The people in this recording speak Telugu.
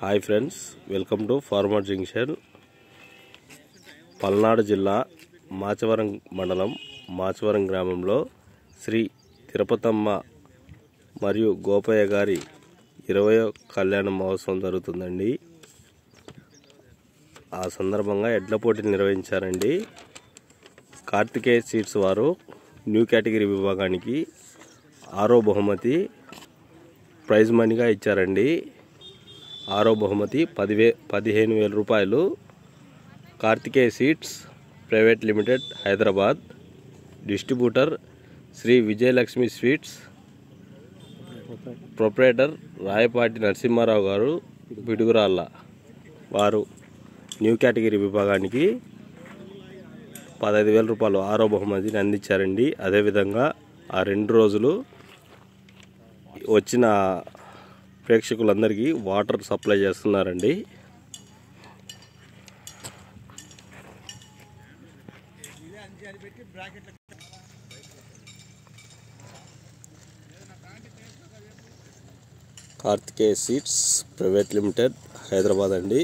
Hi friends, welcome to farmer junction. Palnadu జిల్లా మాచవరం మండలం మాచవరం గ్రామంలో శ్రీ తిరుపతమ్మ మరియు గోపయ్య గారి 20వ కళ్యాణ మహోత్సవం జరుగుతుందండి. ఆ సందర్భంగా ఎడ్ల పోటీలు నిర్వహించారండి. కార్తికేయ సీడ్స్ వారు న్యూ కేటగిరీ విభాగానికి 6వ బహుమతి ప్రైజ్ మనీగా ఇచ్చారండి. 6వ బహుమతి 15,000 రూపాయలు. Karthikeya seeds private limited, Hyderabad. Distributor Shri Vijayalakshmi sweets. Proprietor Rayapati Narasimha Rao గారు, పిడుగురాళ్ళ. వారు న్యూ కేటగిరీ విభాగానికి 15,000 రూపాయలు 6వ బహుమతిని అందించారండి. అదేవిధంగా ఆ 2 రోజులు వచ్చిన ప్రేక్షకులందరికీ వాటర్ సప్లై చేస్తున్నారండి. Karthikeya seeds private limited, Hyderabad అండి.